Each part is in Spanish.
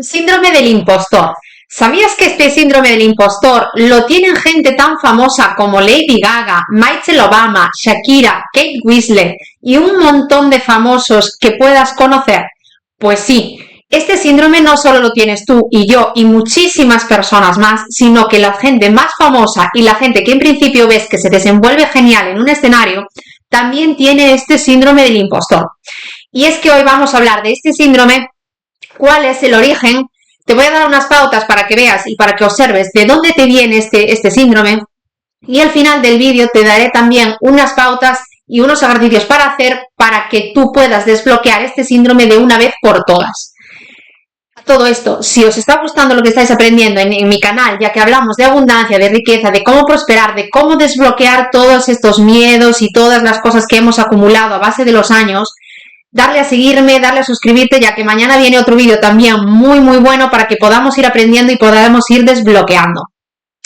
Síndrome del impostor. ¿Sabías que este síndrome del impostor lo tienen gente tan famosa como Lady Gaga, Michelle Obama, Shakira, Kate Winslet y un montón de famosos que puedas conocer? Pues sí, este síndrome no solo lo tienes tú y yo y muchísimas personas más, sino que la gente más famosa y la gente que en principio ves que se desenvuelve genial en un escenario, también tiene este síndrome del impostor. Y es que hoy vamos a hablar de este síndrome, cuál es el origen. Te voy a dar unas pautas para que veas y para que observes de dónde te viene este síndrome, y al final del vídeo te daré también unas pautas y unos ejercicios para hacer para que tú puedas desbloquear este síndrome de una vez por todas. Todo esto, si os está gustando lo que estáis aprendiendo en mi canal, ya que hablamos de abundancia, de riqueza, de cómo prosperar, de cómo desbloquear todos estos miedos y todas las cosas que hemos acumulado a base de los años, darle a seguirme, darle a suscribirte, ya que mañana viene otro vídeo también muy bueno para que podamos ir aprendiendo y podamos ir desbloqueando.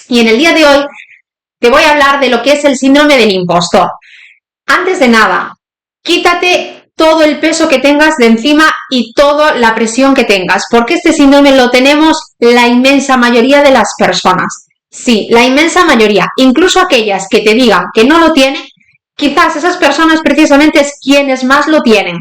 Y en el día de hoy te voy a hablar de lo que es el síndrome del impostor. Antes de nada, quítate todo el peso que tengas de encima y toda la presión que tengas, porque este síndrome lo tenemos la inmensa mayoría de las personas. Sí, la inmensa mayoría, incluso aquellas que te digan que no lo tienen, quizás esas personas precisamente es quienes más lo tienen.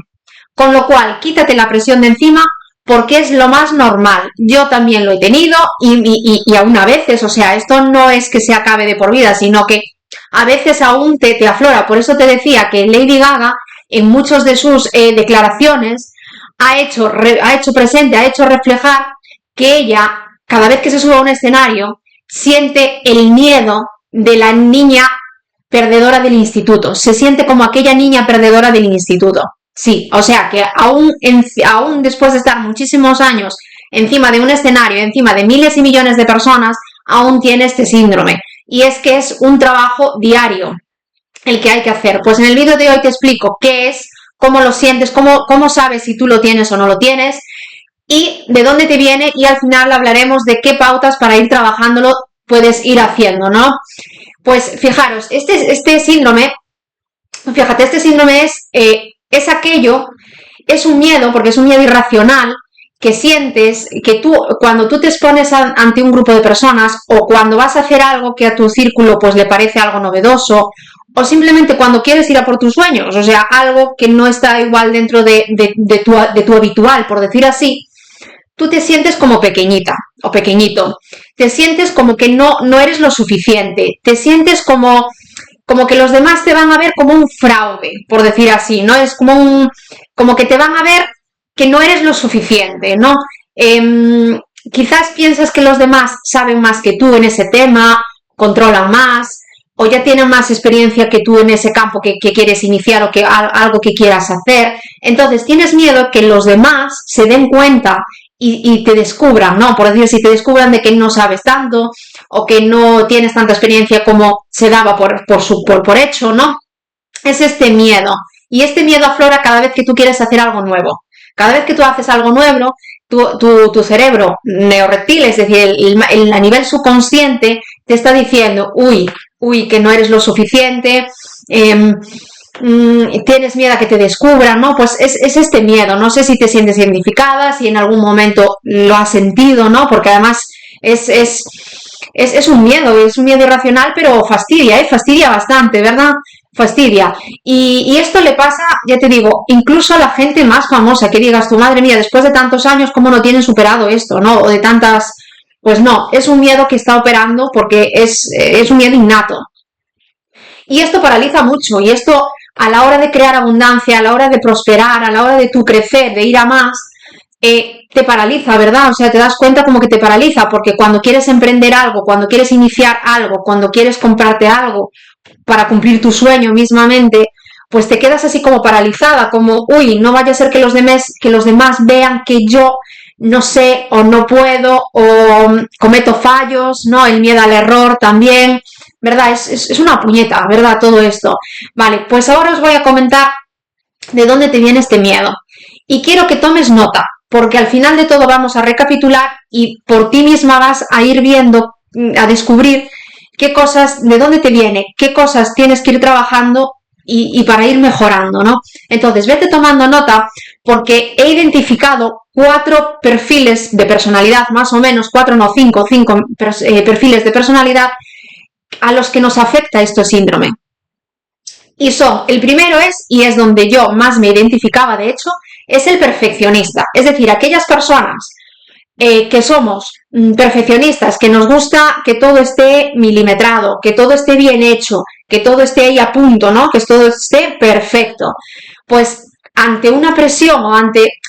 Con lo cual, quítate la presión de encima porque es lo más normal. Yo también lo he tenido y aún a veces, o sea, esto no es que se acabe de por vida, sino que a veces aún te aflora. Por eso te decía que Lady Gaga, en muchas de sus declaraciones, ha hecho presente, ha hecho reflejar que ella, cada vez que se sube a un escenario, siente el miedo de la niña perdedora del instituto. Se siente como aquella niña perdedora del instituto. Sí, o sea que aún después de estar muchísimos años encima de un escenario, encima de miles y millones de personas, aún tiene este síndrome. Y es que es un trabajo diario el que hay que hacer. Pues en el vídeo de hoy te explico qué es, cómo lo sientes, cómo sabes si tú lo tienes o no lo tienes y de dónde te viene, y al final hablaremos de qué pautas para ir trabajándolo puedes ir haciendo, ¿no? Pues fijaros, este síndrome, fíjate, este síndrome es aquello, es un miedo, porque es un miedo irracional que sientes que tú, cuando tú te expones ante un grupo de personas, o cuando vas a hacer algo que a tu círculo pues le parece algo novedoso, o simplemente cuando quieres ir a por tus sueños, o sea, algo que no está igual dentro de tu habitual, por decir así, tú te sientes como pequeñita o pequeñito, te sientes como que no eres lo suficiente, te sientes como que los demás te van a ver como un fraude, por decir así, ¿no? Es como que te van a ver que no eres lo suficiente, ¿no? Quizás piensas que los demás saben más que tú en ese tema, controlan más, o ya tienen más experiencia que tú en ese campo que quieres iniciar o que algo que quieras hacer. Entonces tienes miedo que los demás se den cuenta y te descubran, ¿no? Por decir, si te descubran de que no sabes tanto o que no tienes tanta experiencia como se daba por hecho, ¿no? Es este miedo. Y este miedo aflora cada vez que tú quieres hacer algo nuevo. Cada vez que tú haces algo nuevo, tu cerebro neorreptil, es decir, a nivel subconsciente, te está diciendo, uy, que no eres lo suficiente, tienes miedo a que te descubran, ¿no? Pues es este miedo. No sé si te sientes identificada, si en algún momento lo has sentido, ¿no? Porque además es un miedo irracional, pero fastidia bastante, ¿verdad? Fastidia. Y esto le pasa, ya te digo, incluso a la gente más famosa, que digas tu madre mía, después de tantos años, ¿cómo no tienen superado esto, no? O de tantas, pues no, es un miedo que está operando porque es un miedo innato. Y esto paraliza mucho, y esto a la hora de crear abundancia, a la hora de prosperar, a la hora de tu crecer, de ir a más, te paraliza, ¿verdad? O sea, te das cuenta como que te paraliza, porque cuando quieres emprender algo, cuando quieres iniciar algo, cuando quieres comprarte algo para cumplir tu sueño mismamente, pues te quedas así como paralizada, como, uy, no vaya a ser que los demás vean que yo no sé o no puedo o cometo fallos, ¿no? El miedo al error también, ¿verdad? Es una puñeta, ¿verdad? Todo esto. Vale, pues ahora os voy a comentar de dónde te viene este miedo. Y quiero que tomes nota, porque al final de todo vamos a recapitular y por ti misma vas a ir viendo, a descubrir qué cosas, de dónde te viene, qué cosas tienes que ir trabajando y para ir mejorando, ¿no? Entonces, vete tomando nota, porque he identificado 4 perfiles de personalidad, más o menos, 4 no, 5 perfiles de personalidad a los que nos afecta este síndrome. Y son, el primero es, y es donde yo más me identificaba de hecho, es el perfeccionista. Es decir, aquellas personas que somos perfeccionistas, que nos gusta que todo esté milimetrado, que todo esté bien hecho, que todo esté ahí a punto, ¿no? Que todo esté perfecto. Pues ante una presión o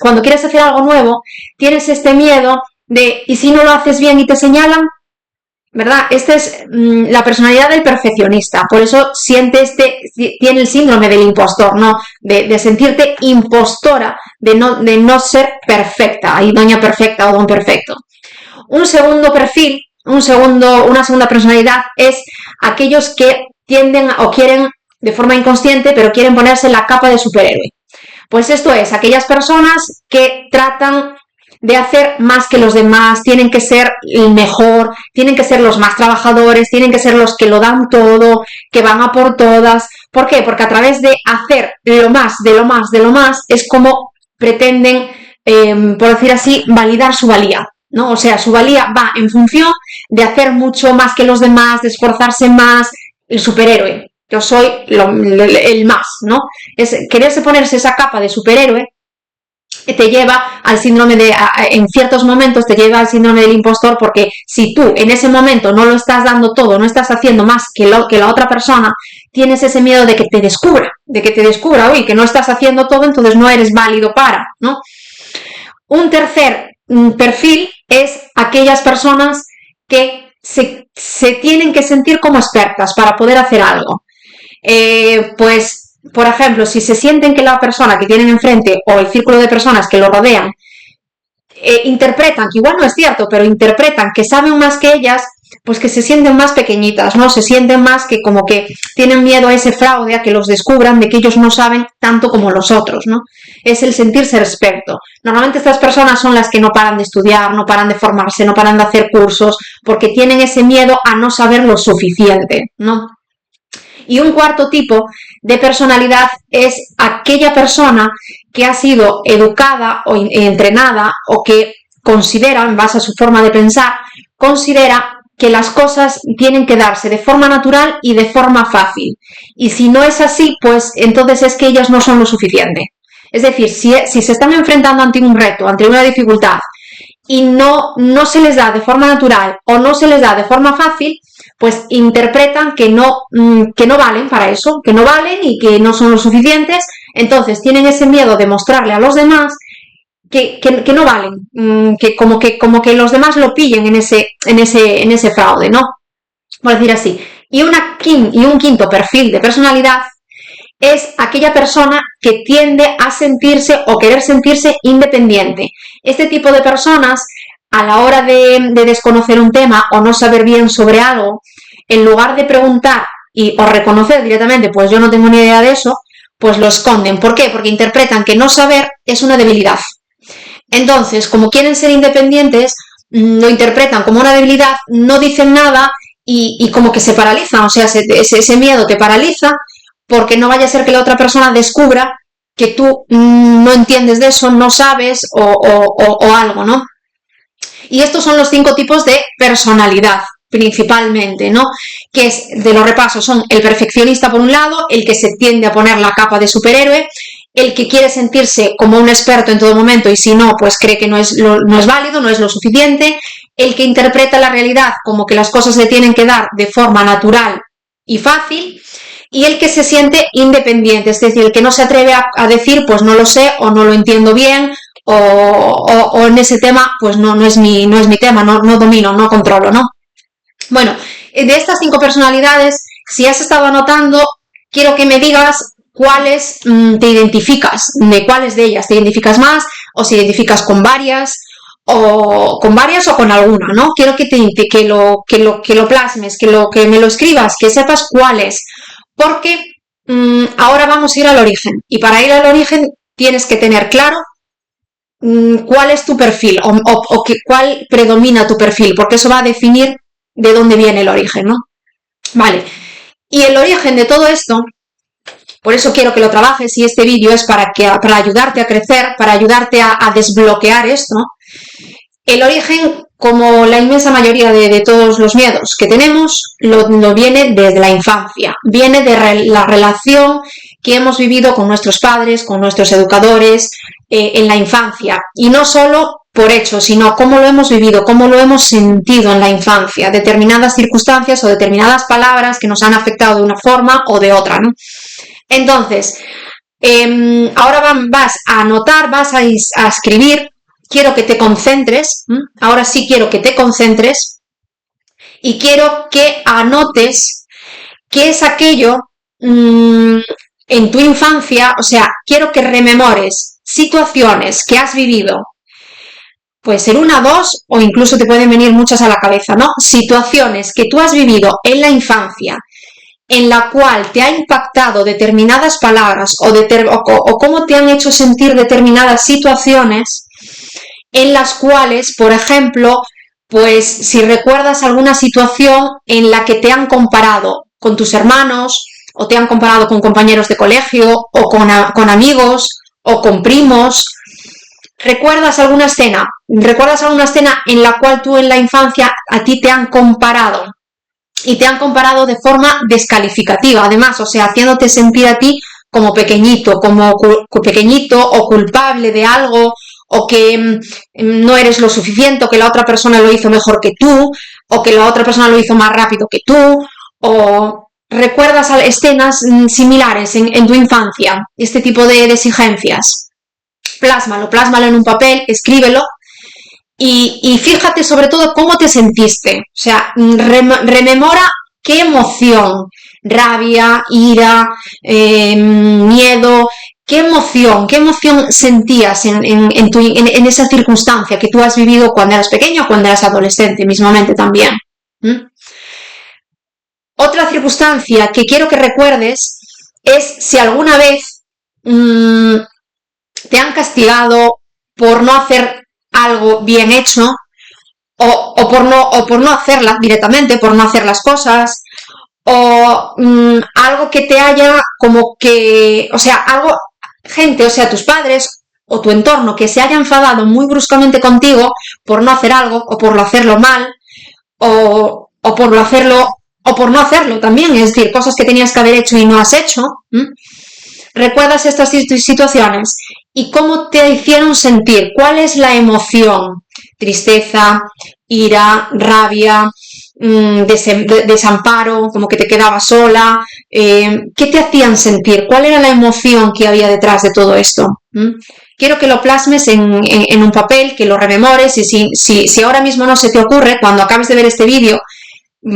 cuando quieres hacer algo nuevo, tienes este miedo de, ¿y si no lo haces bien y te señalan? ¿Verdad? Esta es la personalidad del perfeccionista, por eso tiene el síndrome del impostor, ¿no? De sentirte impostora, de no ser perfecta, ahí doña perfecta o don perfecto. Un segundo perfil, una segunda personalidad es aquellos que tienden o quieren, de forma inconsciente, pero quieren ponerse la capa de superhéroe. Pues esto es, aquellas personas que tratan de hacer más que los demás, tienen que ser el mejor, tienen que ser los más trabajadores, tienen que ser los que lo dan todo, que van a por todas. ¿Por qué? Porque a través de hacer lo más, de lo más, de lo más, es como pretenden, por decir así, validar su valía, ¿no? O sea, su valía va en función de hacer mucho más que los demás, de esforzarse más, el superhéroe. Yo soy el más, ¿no? Es quererse ponerse esa capa de superhéroe te lleva al síndrome en ciertos momentos te lleva al síndrome del impostor, porque si tú en ese momento no lo estás dando todo, no estás haciendo más que la otra persona, tienes ese miedo de que te descubra, uy, que no estás haciendo todo, entonces no eres válido ¿no? Un tercer perfil es aquellas personas que se tienen que sentir como expertas para poder hacer algo. Pues por ejemplo, si se sienten que la persona que tienen enfrente o el círculo de personas que lo rodean interpretan, que igual no es cierto, pero interpretan que saben más que ellas, pues que se sienten más pequeñitas, ¿no? Se sienten más que como que tienen miedo a ese fraude, a que los descubran, de que ellos no saben tanto como los otros, ¿no? Es el sentirse experto. Normalmente estas personas son las que no paran de estudiar, no paran de formarse, no paran de hacer cursos, porque tienen ese miedo a no saber lo suficiente, ¿no? Y un cuarto tipo de personalidad es aquella persona que ha sido educada o entrenada o que considera, en base a su forma de pensar, considera que las cosas tienen que darse de forma natural y de forma fácil. Y si no es así, pues entonces es que ellas no son lo suficiente. Es decir, si se están enfrentando ante un reto, ante una dificultad, y no se les da de forma natural o no se les da de forma fácil, pues interpretan que no valen para eso, que no valen y que no son lo suficientes. Entonces tienen ese miedo de mostrarle a los demás que no valen, que como que los demás lo pillen en ese fraude, ¿no? Por decir así. Y un quinto perfil de personalidad es aquella persona que tiende a sentirse o querer sentirse independiente. Este tipo de personas, a la hora de desconocer un tema o no saber bien sobre algo, en lugar de preguntar o reconocer directamente, pues yo no tengo ni idea de eso, pues lo esconden. ¿Por qué? Porque interpretan que no saber es una debilidad. Entonces, como quieren ser independientes, lo interpretan como una debilidad, no dicen nada y como que se paralizan. O sea, ese miedo te paraliza, porque no vaya a ser que la otra persona descubra que tú no entiendes de eso, no sabes o algo, ¿no? Y estos son los 5 tipos de personalidad, principalmente, ¿no? Que de los repasos son el perfeccionista por un lado, el que se tiende a poner la capa de superhéroe, el que quiere sentirse como un experto en todo momento y si no, pues cree que no es válido, no es lo suficiente, el que interpreta la realidad como que las cosas se tienen que dar de forma natural y fácil, y el que se siente independiente, es decir, el que no se atreve a decir, pues no lo sé o no lo entiendo bien o en ese tema, pues no es mi tema, no domino, no controlo, ¿no? Bueno, de estas 5 personalidades, si has estado anotando, quiero que me digas cuáles te identificas, de cuáles de ellas te identificas más, o si identificas con varias o con alguna, ¿no? Quiero que lo plasmes, que me lo escribas, que sepas cuáles. Porque ahora vamos a ir al origen, y para ir al origen tienes que tener claro cuál es tu perfil o cuál predomina tu perfil, porque eso va a definir de dónde viene el origen, ¿no? Vale, y el origen de todo esto Por eso quiero que lo trabajes y este vídeo es para ayudarte a crecer, para ayudarte a desbloquear esto. El origen, como la inmensa mayoría de todos los miedos que tenemos, lo viene desde la infancia, viene de la relación que hemos vivido con nuestros padres, con nuestros educadores en la infancia. Y no solo por hecho, sino cómo lo hemos vivido, cómo lo hemos sentido en la infancia, determinadas circunstancias o determinadas palabras que nos han afectado de una forma o de otra, ¿no? Entonces, ahora vas a anotar, vas a escribir. Quiero que te concentres, ahora sí quiero que te concentres y quiero que anotes qué es aquello en tu infancia, o sea, quiero que rememores situaciones que has vivido, puede ser una, dos o incluso te pueden venir muchas a la cabeza, ¿no? Situaciones que tú has vivido en la infancia en la cual te ha impactado determinadas palabras o cómo te han hecho sentir determinadas situaciones en las cuales, por ejemplo, pues si recuerdas alguna situación en la que te han comparado con tus hermanos o te han comparado con compañeros de colegio o con amigos o con primos, ¿recuerdas alguna escena en la cual tú en la infancia a ti te han comparado? Y te han comparado de forma descalificativa, además, o sea, haciéndote sentir a ti como pequeñito o culpable de algo, o que no eres lo suficiente, o que la otra persona lo hizo mejor que tú, o que la otra persona lo hizo más rápido que tú, o recuerdas escenas similares en tu infancia, este tipo de exigencias. Plásmalo en un papel, escríbelo. Y fíjate sobre todo cómo te sentiste, o sea, rememora qué emoción, rabia, ira, miedo, qué emoción sentías en esa circunstancia que tú has vivido cuando eras pequeño o cuando eras adolescente, mismamente también. Otra circunstancia que quiero que recuerdes es si alguna vez te han castigado por no hacer algo bien hecho o por no hacerla directamente, por no hacer las cosas, o algo que te haya como que, o sea, gente, o sea, tus padres o tu entorno que se haya enfadado muy bruscamente contigo por no hacer algo o por hacerlo mal o por no hacerlo también, es decir, cosas que tenías que haber hecho y no has hecho. ¿Recuerdas estas situaciones? ¿Y cómo te hicieron sentir? ¿Cuál es la emoción? Tristeza, ira, rabia, desamparo, como que te quedabas sola. ¿Qué te hacían sentir? ¿Cuál era la emoción que había detrás de todo esto? Quiero que lo plasmes en un papel, que lo rememores, y si ahora mismo no se te ocurre, cuando acabes de ver este vídeo,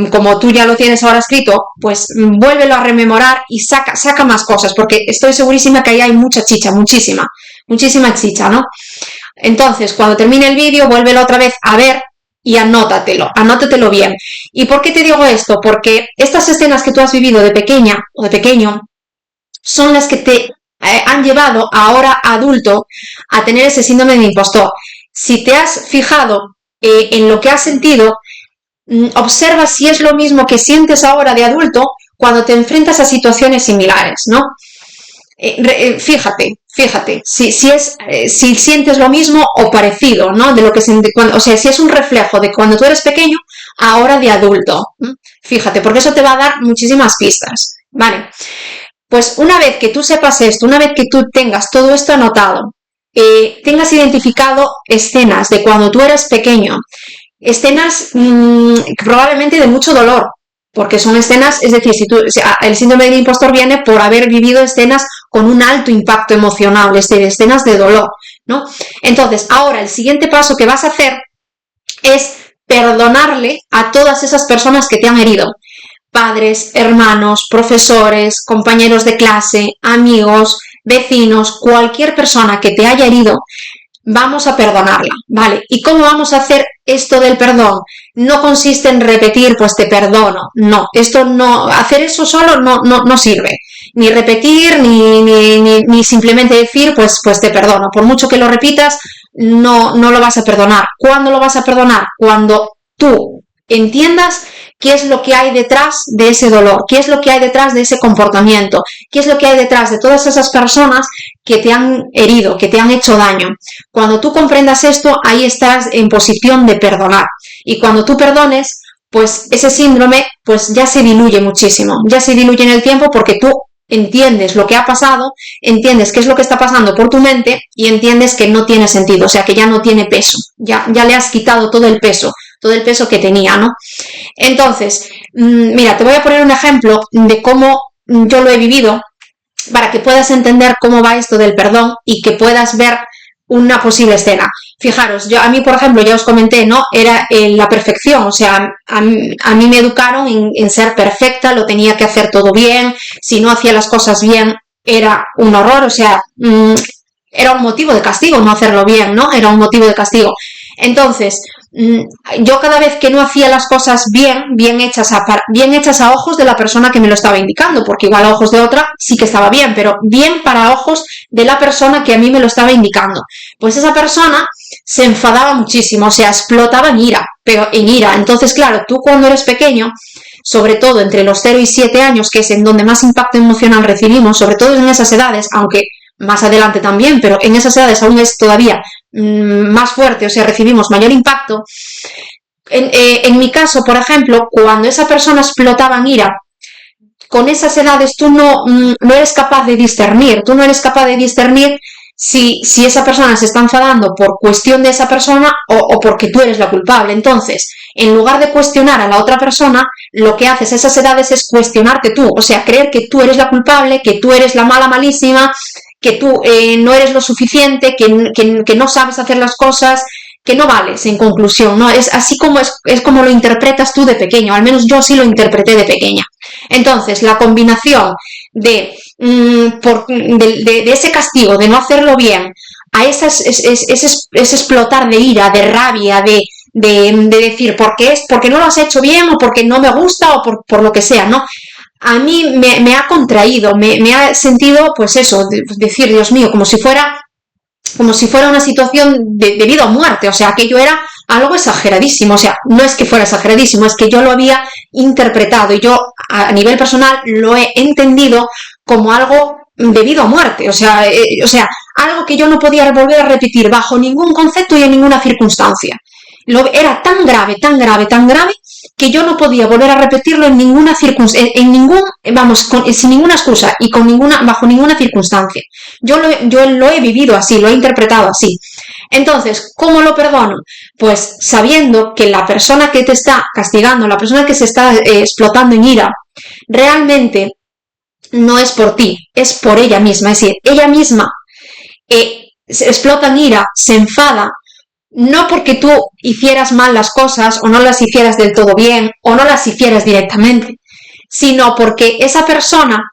como tú ya lo tienes ahora escrito, pues vuélvelo a rememorar y saca más cosas, porque estoy segurísima que ahí hay mucha chicha, muchísima chicha, ¿no? Entonces, cuando termine el vídeo, vuélvelo otra vez a ver y anótatelo bien. ¿Y por qué te digo esto? Porque estas escenas que tú has vivido de pequeña o de pequeño son las que te han llevado ahora adulto a tener ese síndrome de impostor. Si te has fijado en lo que has sentido, observa si es lo mismo que sientes ahora de adulto cuando te enfrentas a situaciones similares, ¿no? Fíjate, si sientes lo mismo o parecido, ¿no? De lo que o sea, si es un reflejo de cuando tú eres pequeño, ahora de adulto. Fíjate, porque eso te va a dar muchísimas pistas, ¿vale? Pues una vez que tú sepas esto, una vez que tú tengas todo esto anotado, tengas identificado escenas de cuando tú eras pequeño, escenas probablemente de mucho dolor, porque son escenas, es decir, el síndrome del impostor viene por haber vivido escenas con un alto impacto emocional, escenas de dolor, ¿no? Entonces, ahora el siguiente paso que vas a hacer es perdonarle a todas esas personas que te han herido. Padres, hermanos, profesores, compañeros de clase, amigos, vecinos, cualquier persona que te haya herido, vamos a perdonarla, ¿vale? ¿Y cómo vamos a hacer esto del perdón? No consiste en repetir, pues te perdono, no, hacer eso solo no sirve, ni repetir, ni simplemente decir, pues te perdono, por mucho que lo repitas, no lo vas a perdonar. ¿Cuándo lo vas a perdonar? Cuando tú entiendas qué es lo que hay detrás de ese dolor, qué es lo que hay detrás de ese comportamiento, qué es lo que hay detrás de todas esas personas que te han herido, que te han hecho daño. Cuando tú comprendas esto, ahí estás en posición de perdonar. Y cuando tú perdones, pues ese síndrome pues ya se diluye muchísimo, ya se diluye en el tiempo porque tú entiendes lo que ha pasado, entiendes qué es lo que está pasando por tu mente y entiendes que no tiene sentido, o sea, que ya no tiene peso, ya le has quitado todo el peso que tenía, ¿no? Entonces, mira, te voy a poner un ejemplo de cómo yo lo he vivido para que puedas entender cómo va esto del perdón y que puedas ver una posible escena. Fijaros, a mí, por ejemplo, ya os comenté, ¿no? Era la perfección, o sea, a mí me educaron en ser perfecta, lo tenía que hacer todo bien, si no hacía las cosas bien era un horror, o sea, era un motivo de castigo no hacerlo bien, ¿no? Era un motivo de castigo. Entonces, yo cada vez que no hacía las cosas bien hechas a ojos de la persona que me lo estaba indicando, porque igual a ojos de otra sí que estaba bien, pero bien para ojos de la persona que a mí me lo estaba indicando, pues esa persona se enfadaba muchísimo, o sea, explotaba en ira, pero en ira. Entonces, claro, tú cuando eres pequeño, sobre todo entre los 0 y 7 años, que es en donde más impacto emocional recibimos, sobre todo en esas edades, aunque más adelante también, pero en esas edades aún es todavía más fuerte, o sea, recibimos mayor impacto. En mi caso, por ejemplo, cuando esa persona explotaba en ira, con esas edades tú no eres capaz de discernir, si esa persona se está enfadando por cuestión de esa persona o porque tú eres la culpable. Entonces, en lugar de cuestionar a la otra persona, lo que haces a esas edades es cuestionarte tú, o sea, creer que tú eres la culpable, que tú eres la mala malísima, que tú no eres lo suficiente, que no sabes hacer las cosas, que no vales, en conclusión, ¿no? Es así como es como lo interpretas tú de pequeño, al menos yo sí lo interpreté de pequeña. Entonces, la combinación de ese castigo, de no hacerlo bien, a ese explotar de ira, de rabia, de decir, porque no lo has hecho bien, o porque no me gusta, o por lo que sea, ¿no? A mí me ha contraído, me ha sentido, pues eso, decir, Dios mío, como si fuera una situación de vida o muerte, o sea, aquello era algo exageradísimo, o sea, no es que fuera exageradísimo, es que yo lo había interpretado y yo a nivel personal lo he entendido como algo de vida o muerte, o sea, algo que yo no podía volver a repetir bajo ningún concepto y en ninguna circunstancia. Era tan grave, que yo no podía volver a repetirlo en ninguna circunstancia, sin ninguna excusa y bajo ninguna circunstancia. Yo lo he vivido así, lo he interpretado así. Entonces, ¿cómo lo perdono? Pues sabiendo que la persona que te está castigando, la persona que se está explotando en ira, realmente no es por ti, es por ella misma. Es decir, ella misma se explota en ira, se enfada, no porque tú hicieras mal las cosas o no las hicieras del todo bien o no las hicieras directamente, sino porque esa persona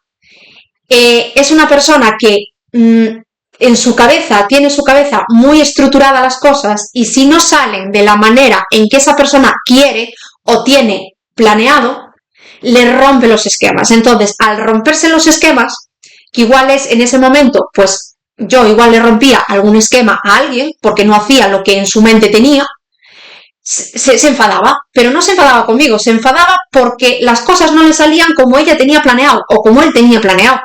es una persona que en su cabeza, tiene su cabeza muy estructurada las cosas, y si no salen de la manera en que esa persona quiere o tiene planeado, le rompe los esquemas. Entonces, al romperse los esquemas, que igual es en ese momento, pues yo igual le rompía algún esquema a alguien porque no hacía lo que en su mente tenía, se enfadaba, pero no se enfadaba conmigo, se enfadaba porque las cosas no le salían como ella tenía planeado o como él tenía planeado.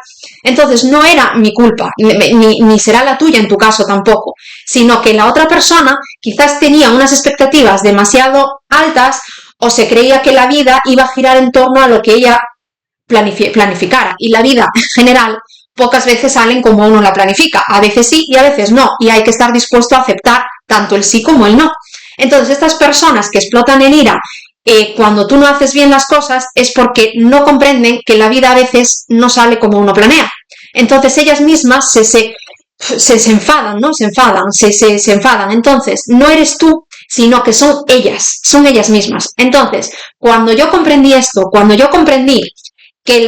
Entonces no era mi culpa, ni será la tuya en tu caso tampoco, sino que la otra persona quizás tenía unas expectativas demasiado altas o se creía que la vida iba a girar en torno a lo que ella planificara, y la vida en general pocas veces salen como uno la planifica, a veces sí y a veces no, y hay que estar dispuesto a aceptar tanto el sí como el no. Entonces, estas personas que explotan en ira cuando tú no haces bien las cosas es porque no comprenden que la vida a veces no sale como uno planea. Entonces, ellas mismas se enfadan, ¿no? Se enfadan. Entonces, no eres tú, sino que son ellas mismas. Entonces, cuando yo comprendí esto, cuando yo comprendí que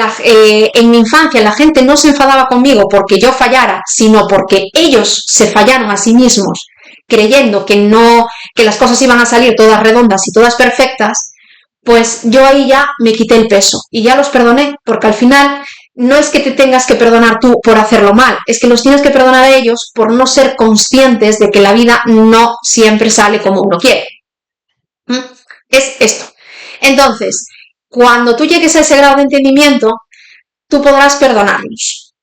en mi infancia la gente no se enfadaba conmigo porque yo fallara, sino porque ellos se fallaron a sí mismos, creyendo que las cosas iban a salir todas redondas y todas perfectas, pues yo ahí ya me quité el peso y ya los perdoné, porque al final no es que te tengas que perdonar tú por hacerlo mal, es que los tienes que perdonar a ellos por no ser conscientes de que la vida no siempre sale como uno quiere. Es esto. Entonces, cuando tú llegues a ese grado de entendimiento, tú podrás perdonarlos.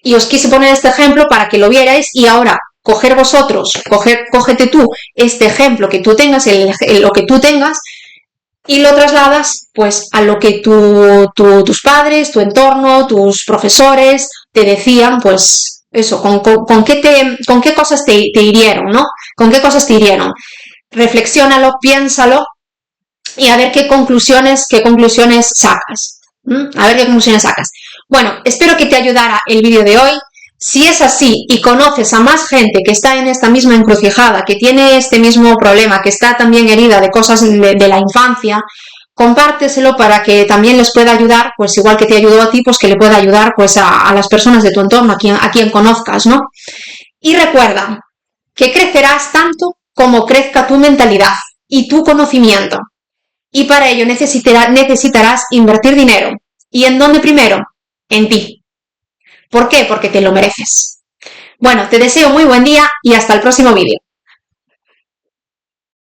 Y os quise poner este ejemplo para que lo vierais y ahora cógete tú este ejemplo que tú tengas, lo que tú tengas, y lo trasladas pues a lo que tus padres, tu entorno, tus profesores te decían, pues eso, con qué cosas te hirieron, ¿no? ¿Con qué cosas te hirieron? Reflexiónalo, piénsalo y a ver qué conclusiones sacas. A ver qué conclusiones sacas. Bueno, espero que te ayudara el vídeo de hoy. Si es así y conoces a más gente que está en esta misma encrucijada, que tiene este mismo problema, que está también herida de cosas de la infancia, compárteselo para que también les pueda ayudar, pues igual que te ayudó a ti, pues que le pueda ayudar pues a las personas de tu entorno, a quien conozcas, ¿no? Y recuerda que crecerás tanto como crezca tu mentalidad y tu conocimiento. Y para ello necesitarás invertir dinero. ¿Y en dónde primero? En ti. ¿Por qué? Porque te lo mereces. Bueno, te deseo muy buen día y hasta el próximo vídeo.